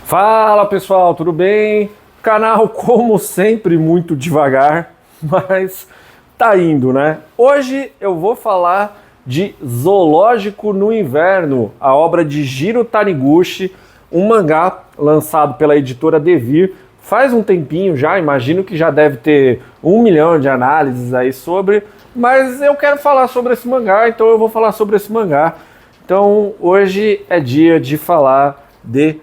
Fala pessoal, tudo bem? Canal, como sempre, muito devagar, mas tá indo, né? Hoje eu vou falar de Zoológico no Inverno, a obra de Jiro Taniguchi, um mangá lançado pela editora Devir. Faz um tempinho já, imagino que já deve ter 1 milhão de análises aí sobre, mas eu quero falar sobre esse mangá, então eu vou falar sobre esse mangá. Então hoje é dia de falar de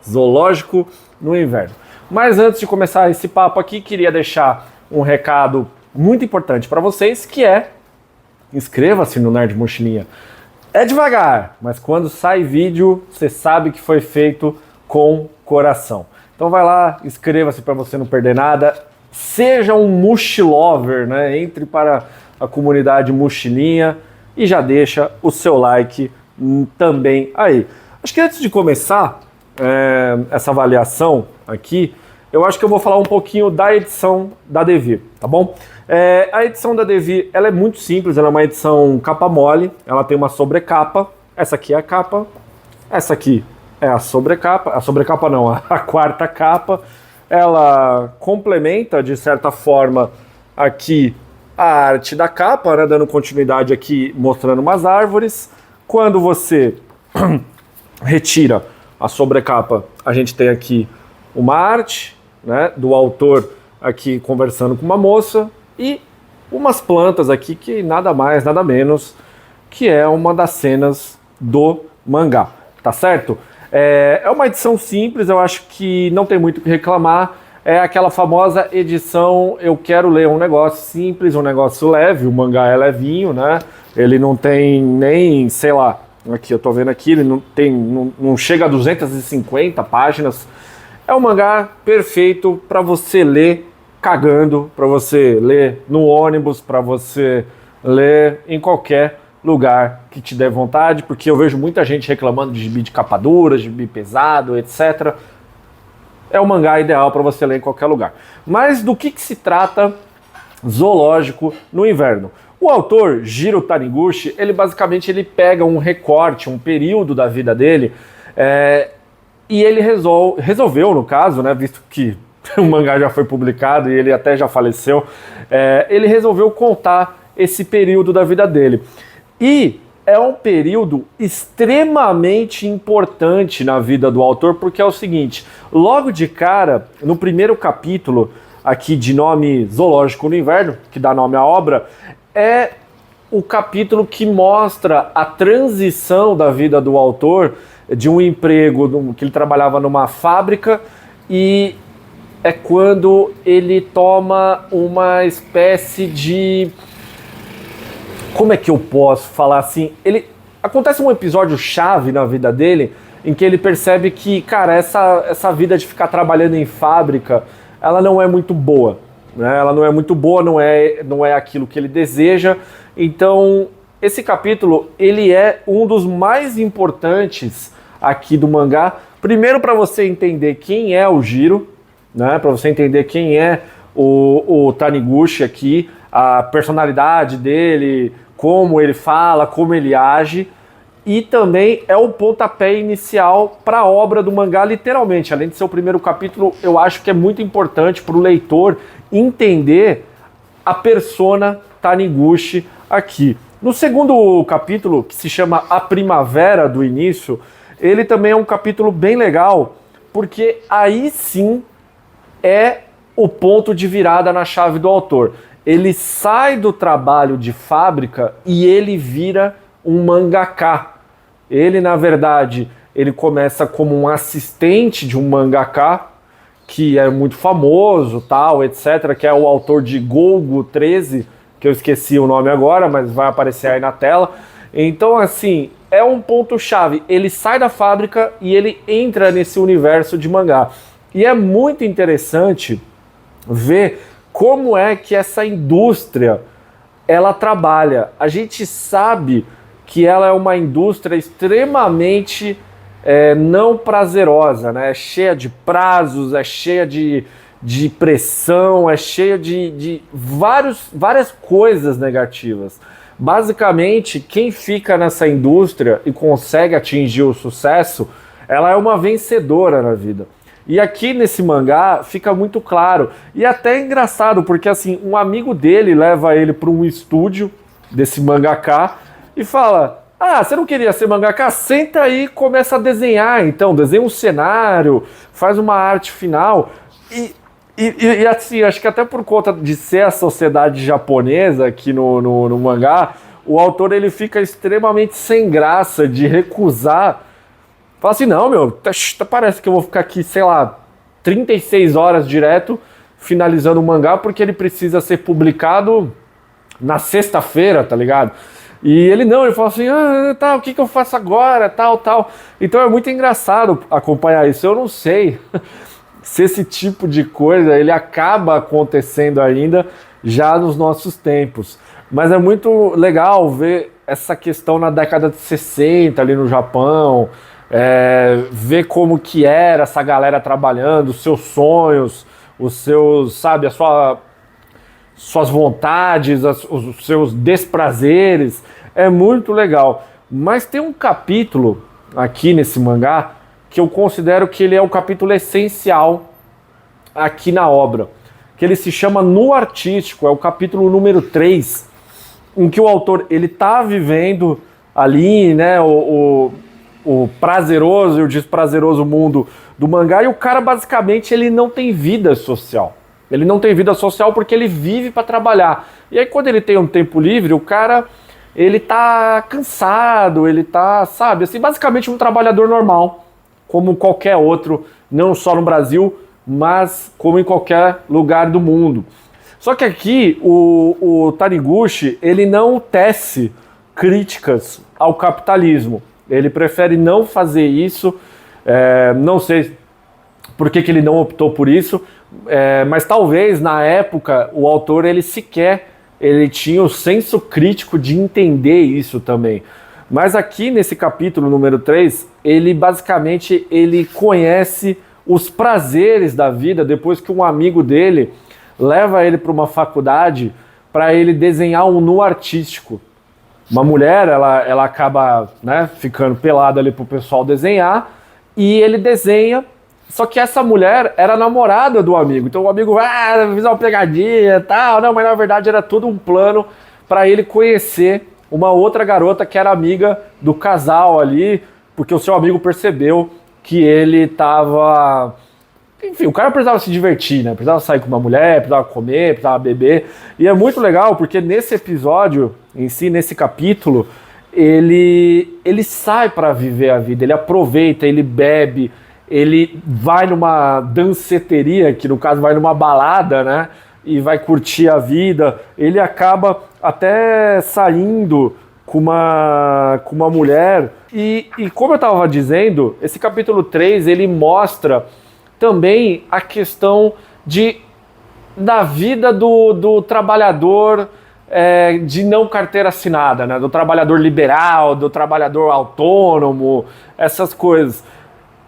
Zoológico no Inverno. Mas antes de começar esse papo aqui, queria deixar um recado muito importante para vocês, que é: inscreva-se no Nerd Mochilinha. É devagar, mas quando sai vídeo, você sabe que foi feito com coração. Então vai lá, inscreva-se para você não perder nada. Seja um mochilover, né? Entre para a comunidade Mochilinha e já deixa o seu like também aí. Acho que antes de começar essa avaliação aqui, eu acho que eu vou falar um pouquinho da edição da Devir, tá bom? A edição da Devir, ela é muito simples, ela é uma edição capa mole, ela tem uma sobrecapa, essa aqui é a capa, essa aqui é a sobrecapa não, a quarta capa, ela complementa de certa forma aqui a arte da capa, né, dando continuidade aqui, mostrando umas árvores. Quando você retira a sobrecapa, a gente tem aqui uma arte, né, do autor aqui conversando com uma moça e umas plantas aqui que nada mais, nada menos que é uma das cenas do mangá, tá certo? É uma edição simples, eu acho que não tem muito o que reclamar. É aquela famosa edição, eu quero ler um negócio simples, um negócio leve. O mangá é levinho, né? Ele não tem nem, sei lá, aqui eu tô vendo aqui, ele não chega a 250 páginas. É um mangá perfeito para você ler cagando, para você ler no ônibus, para você ler em qualquer lugar que te der vontade, porque eu vejo muita gente reclamando de gibi de capa dura, gibi pesado, etc. É um mangá ideal para você ler em qualquer lugar. Mas do que se trata Zoológico no Inverno? O autor, Jiro Taniguchi, ele basicamente pega um recorte, um período da vida dele, e ele resolveu, no caso, né, visto que o mangá já foi publicado e ele até já faleceu, ele resolveu contar esse período da vida dele. E é um período extremamente importante na vida do autor, porque é o seguinte: logo de cara, no primeiro capítulo, aqui de nome Zoológico no Inverno, que dá nome à obra, é o capítulo que mostra a transição da vida do autor de um emprego que ele trabalhava numa fábrica, e é quando ele toma uma espécie de... Como é que eu posso falar assim? Acontece um episódio chave na vida dele, em que ele percebe que, cara, essa vida de ficar trabalhando em fábrica, ela não é muito boa, né? Ela não é muito boa, não é aquilo que ele deseja. Então, esse capítulo, ele é um dos mais importantes aqui do mangá. Primeiro, para você entender quem é o Jiro, né? Para você entender quem é o Taniguchi aqui, a personalidade dele, como ele fala, como ele age, e também é o pontapé inicial para a obra do mangá, literalmente. Além de ser o primeiro capítulo, eu acho que é muito importante para o leitor entender a persona Taniguchi aqui. No segundo capítulo, que se chama A Primavera do Início, ele também é um capítulo bem legal, porque aí sim é o ponto de virada na chave do autor. Ele sai do trabalho de fábrica e ele vira um mangaka. Ele, na verdade, ele começa como um assistente de um mangaka, que é muito famoso, tal, etc., que é o autor de Golgo 13, que eu esqueci o nome agora, mas vai aparecer aí na tela. Então, assim, é um ponto-chave. Ele sai da fábrica e ele entra nesse universo de mangá. E é muito interessante ver como é que essa indústria ela trabalha. A gente sabe que ela é uma indústria extremamente não prazerosa, né? É cheia de prazos, é cheia de pressão, é cheia de várias coisas negativas. Basicamente, quem fica nessa indústria e consegue atingir o sucesso Ela é uma vencedora na vida. E aqui nesse mangá fica muito claro. E até é engraçado, porque assim, um amigo dele leva ele para um estúdio desse mangaka e fala: ah, você não queria ser mangaka? Senta aí e começa a desenhar. Então, desenha um cenário, faz uma arte final. E assim, acho que até por conta de ser a sociedade japonesa aqui no mangá, o autor ele fica extremamente sem graça de recusar. Fala assim, não, meu, parece que eu vou ficar aqui, sei lá, 36 horas direto finalizando o mangá porque ele precisa ser publicado na sexta-feira, tá ligado? E ele fala assim, o que eu faço agora, tal. Então é muito engraçado acompanhar isso. Eu não sei se esse tipo de coisa ele acaba acontecendo ainda já nos nossos tempos. Mas é muito legal ver essa questão na década de 60 ali no Japão, ver como que era essa galera trabalhando, os seus sonhos, os seus, sabe, suas vontades, os seus desprazeres. É muito legal. Mas tem um capítulo aqui nesse mangá que eu considero que ele é o capítulo essencial aqui na obra, que ele se chama No Artístico, é o capítulo número 3, em que o autor ele tá vivendo ali, né, o prazeroso e o desprazeroso mundo do mangá, e o cara basicamente ele não tem vida social. Ele não tem vida social porque ele vive para trabalhar. E aí quando ele tem um tempo livre, o cara ele tá cansado, ele tá, sabe, assim, basicamente um trabalhador normal, como qualquer outro, não só no Brasil, mas como em qualquer lugar do mundo. Só que aqui o Taniguchi, ele não tece críticas ao capitalismo. Ele prefere não fazer isso, não sei por que ele não optou por isso, mas talvez na época o autor ele tinha o senso crítico de entender isso também. Mas aqui nesse capítulo número 3, ele basicamente ele conhece os prazeres da vida depois que um amigo dele leva ele para uma faculdade para ele desenhar um nu artístico. Uma mulher, ela acaba, né, ficando pelada ali pro pessoal desenhar, e ele desenha, só que essa mulher era namorada do amigo. Então o amigo, fiz uma pegadinha e tal, não, mas na verdade era tudo um plano para ele conhecer uma outra garota que era amiga do casal ali, porque o seu amigo percebeu que ele tava... Enfim, o cara precisava se divertir, né? Precisava sair com uma mulher, precisava comer, precisava beber. E é muito legal, porque nesse episódio, em si, nesse capítulo, ele sai para viver a vida, ele aproveita, ele bebe, ele vai numa danceteria, que no caso vai numa balada, né? E vai curtir a vida. Ele acaba até saindo com uma mulher. E como eu estava dizendo, esse capítulo 3, ele mostra também a questão da vida do trabalhador de não carteira assinada, né? Do trabalhador liberal, do trabalhador autônomo, essas coisas.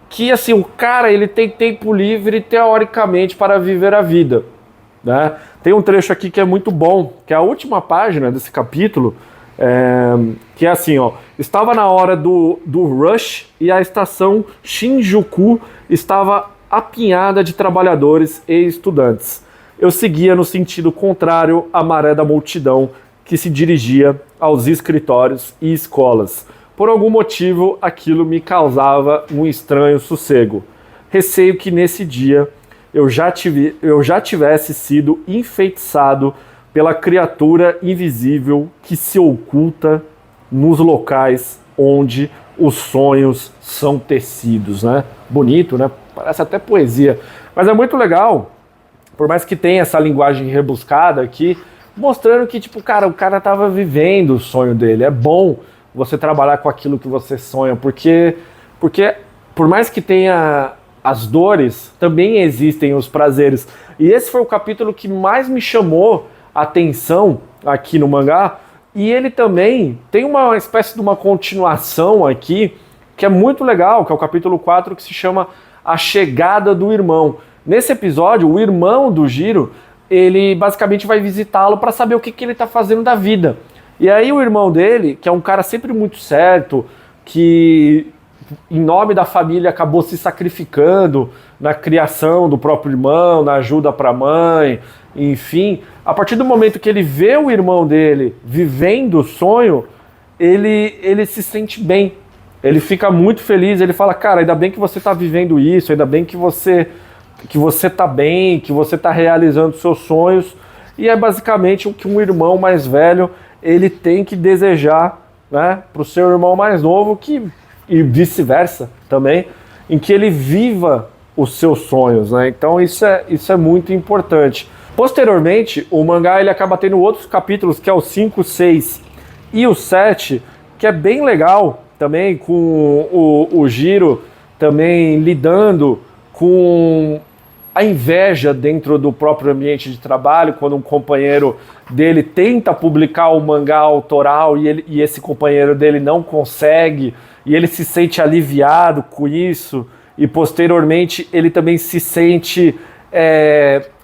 Que assim, o cara ele tem tempo livre teoricamente para viver a vida, né? Tem um trecho aqui que é muito bom, que é a última página desse capítulo, que é assim, ó: estava na hora do rush e a estação Shinjuku estava apinhada de trabalhadores e estudantes. Eu seguia no sentido contrário à maré da multidão que se dirigia aos escritórios e escolas. Por algum motivo, aquilo me causava um estranho sossego. Receio que nesse dia eu já tivesse sido enfeitiçado pela criatura invisível que se oculta nos locais onde os sonhos são tecidos, né? Bonito, né? Parece até poesia. Mas é muito legal, por mais que tenha essa linguagem rebuscada aqui, mostrando que, tipo, cara, o cara tava vivendo o sonho dele. É bom você trabalhar com aquilo que você sonha, porque por mais que tenha as dores, também existem os prazeres. E esse foi o capítulo que mais me chamou a atenção aqui no mangá, e ele também tem uma espécie de uma continuação aqui, que é muito legal, que é o capítulo 4, que se chama A Chegada do Irmão. Nesse episódio, o irmão do Jiro, ele basicamente vai visitá-lo para saber o que ele está fazendo da vida. E aí o irmão dele, que é um cara sempre muito certo, que em nome da família, acabou se sacrificando na criação do próprio irmão, na ajuda para a mãe, enfim. A partir do momento que ele vê o irmão dele vivendo o sonho, ele se sente bem. Ele fica muito feliz, ele fala, cara, ainda bem que você está vivendo isso, ainda bem que você está bem, que você está realizando seus sonhos. E é basicamente o que um irmão mais velho ele tem que desejar, né, para o seu irmão mais novo, e vice-versa também, em que ele viva os seus sonhos, né? Então isso é muito importante. Posteriormente, o mangá ele acaba tendo outros capítulos, que é o 5, 6 e o 7, que é bem legal também, com o Jiro também lidando com a inveja dentro do próprio ambiente de trabalho, quando um companheiro dele tenta publicar o mangá autoral e esse companheiro dele não consegue, e ele se sente aliviado com isso, e posteriormente ele também se sente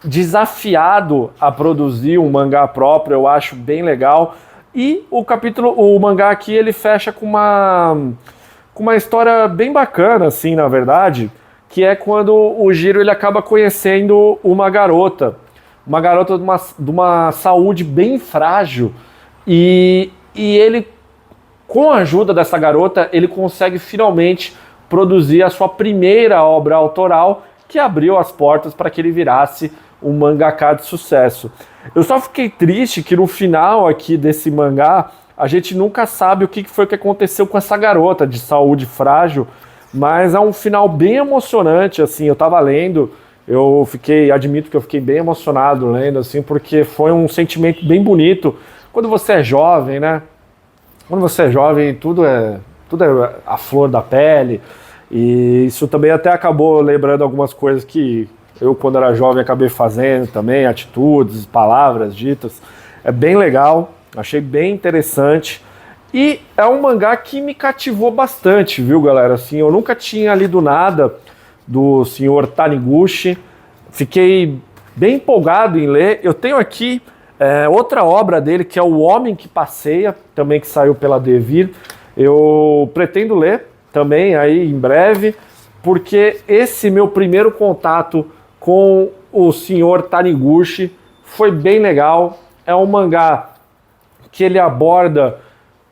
desafiado a produzir um mangá próprio. Eu acho bem legal. E o mangá aqui ele fecha com uma história bem bacana, assim, na verdade, que é quando o Jiro ele acaba conhecendo uma garota de uma saúde bem frágil, e ele, com a ajuda dessa garota, ele consegue finalmente produzir a sua primeira obra autoral, que abriu as portas para que ele virasse um mangaka de sucesso. Eu só fiquei triste que no final aqui desse mangá, a gente nunca sabe o que foi que aconteceu com essa garota de saúde frágil, mas é um final bem emocionante, assim. Eu tava lendo, admito que eu fiquei bem emocionado lendo, assim, porque foi um sentimento bem bonito. Quando você é jovem, né? Quando você é jovem, tudo é a flor da pele, e isso também até acabou lembrando algumas coisas que eu, quando era jovem, acabei fazendo também, atitudes, palavras ditas. É bem legal, achei bem interessante. E é um mangá que me cativou bastante, viu, galera? Assim, eu nunca tinha lido nada do senhor Taniguchi. Fiquei bem empolgado em ler. Eu tenho aqui outra obra dele, que é O Homem que Passeia, também que saiu pela Devir. Eu pretendo ler também aí em breve, porque esse meu primeiro contato com o senhor Taniguchi foi bem legal. É um mangá que ele aborda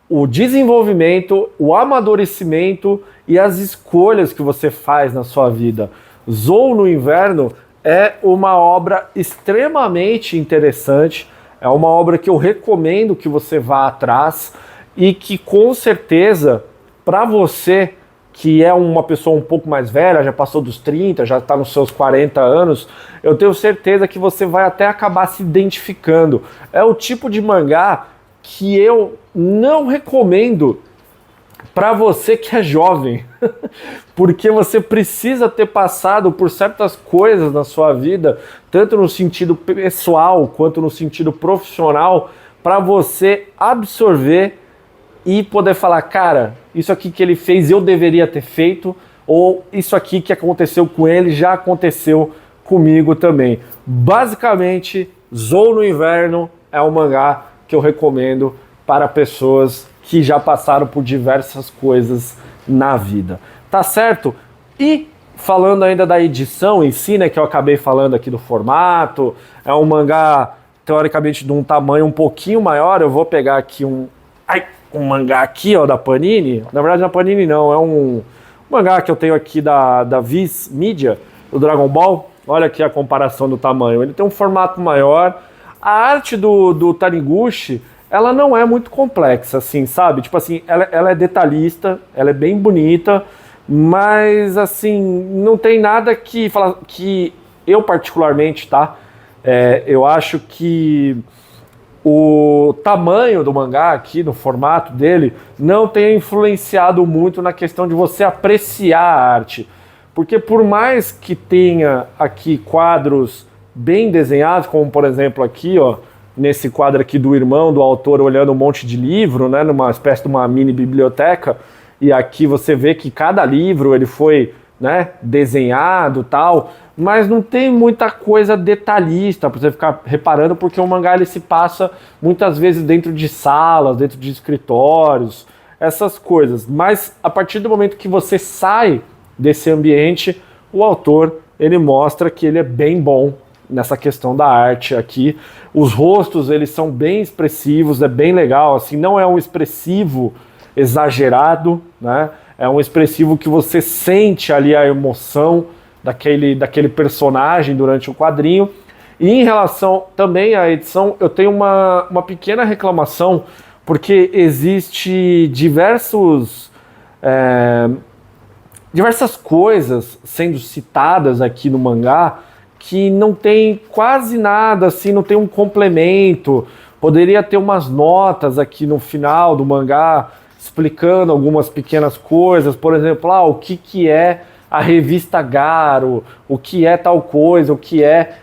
o desenvolvimento, o amadurecimento e as escolhas que você faz na sua vida. Zou no Inverno é uma obra extremamente interessante, é uma obra que eu recomendo que você vá atrás, e que com certeza, para você que é uma pessoa um pouco mais velha, já passou dos 30, já está nos seus 40 anos, eu tenho certeza que você vai até acabar se identificando. É o tipo de mangá que eu não recomendo para você que é jovem, porque você precisa ter passado por certas coisas na sua vida, tanto no sentido pessoal quanto no sentido profissional, para você absorver e poder falar, cara, isso aqui que ele fez eu deveria ter feito, ou isso aqui que aconteceu com ele já aconteceu comigo também. Basicamente, Zou no Inverno é um mangá que eu recomendo para pessoas que já passaram por diversas coisas na vida. Tá certo? E falando ainda da edição em si, né, que eu acabei falando aqui do formato, é um mangá teoricamente de um tamanho um pouquinho maior. Eu vou pegar aqui um mangá aqui, ó, da Panini. Na verdade, da Panini não, é um mangá que eu tenho aqui da Viz Media, do Dragon Ball. Olha aqui a comparação do tamanho. Ele tem um formato maior. A arte do Taniguchi, ela não é muito complexa, assim, sabe? Tipo assim, ela é detalhista, ela é bem bonita, mas, assim, não tem nada que eu particularmente, tá? Eu acho que o tamanho do mangá aqui, no formato dele, não tem influenciado muito na questão de você apreciar a arte. Porque por mais que tenha aqui quadros bem desenhados, como por exemplo aqui, ó, nesse quadro aqui do irmão do autor olhando um monte de livro, né, numa espécie de uma mini biblioteca, e aqui você vê que cada livro ele foi, né, desenhado, tal, mas não tem muita coisa detalhista para você ficar reparando, porque o mangá ele se passa muitas vezes dentro de salas, dentro de escritórios. essas coisas. Mas a partir do momento que você sai desse ambiente, o autor ele mostra que ele é bem bom nessa questão da arte aqui. Os rostos eles são bem expressivos, é bem legal, assim, não é um expressivo exagerado, né? É um expressivo que você sente ali a emoção daquele personagem durante o quadrinho. E em relação também à edição, eu tenho uma pequena reclamação, porque existe diversas coisas sendo citadas aqui no mangá que não tem quase nada, assim, não tem um complemento. Poderia ter umas notas aqui no final do mangá explicando algumas pequenas coisas, por exemplo, o que é a revista Garo, o que é tal coisa, o que é...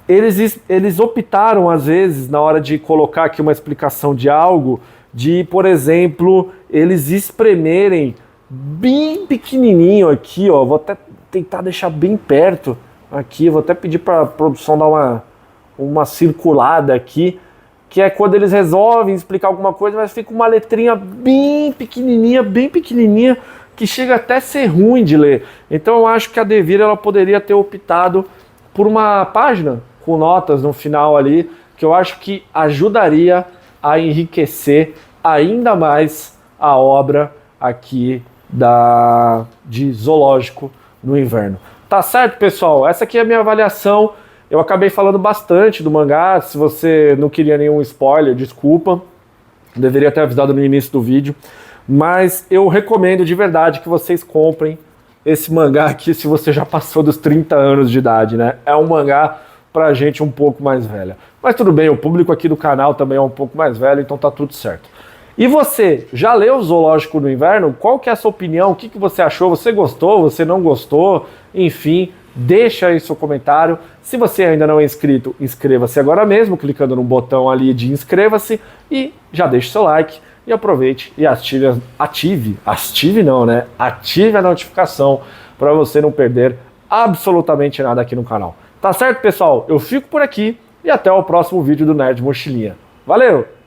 Eles optaram, às vezes, na hora de colocar aqui uma explicação de algo, de, por exemplo, eles espremerem bem pequenininho aqui, ó, vou até tentar deixar bem perto aqui, vou até pedir para a produção dar uma circulada aqui, que é quando eles resolvem explicar alguma coisa, mas fica uma letrinha bem pequenininha, que chega até a ser ruim de ler. Então eu acho que a Devir ela poderia ter optado por uma página com notas no final ali, que eu acho que ajudaria a enriquecer ainda mais a obra aqui de Zoológico no Inverno. Tá certo, pessoal? Essa aqui é a minha avaliação. Eu acabei falando bastante do mangá. Se você não queria nenhum spoiler, desculpa. Deveria ter avisado no início do vídeo. Mas eu recomendo de verdade que vocês comprem esse mangá aqui se você já passou dos 30 anos de idade, né? É um mangá pra gente um pouco mais velha. Mas tudo bem, o público aqui do canal também é um pouco mais velho, então tá tudo certo. E você, já leu Zoológico no Inverno? Qual que é a sua opinião? O que você achou? Você gostou? Você não gostou? Enfim, deixa aí seu comentário. Se você ainda não é inscrito, inscreva-se agora mesmo, clicando no botão ali de inscreva-se e já deixe seu like e aproveite e ative a notificação para você não perder absolutamente nada aqui no canal. Tá certo, pessoal? Eu fico por aqui e até o próximo vídeo do Nerd Mochilinha. Valeu!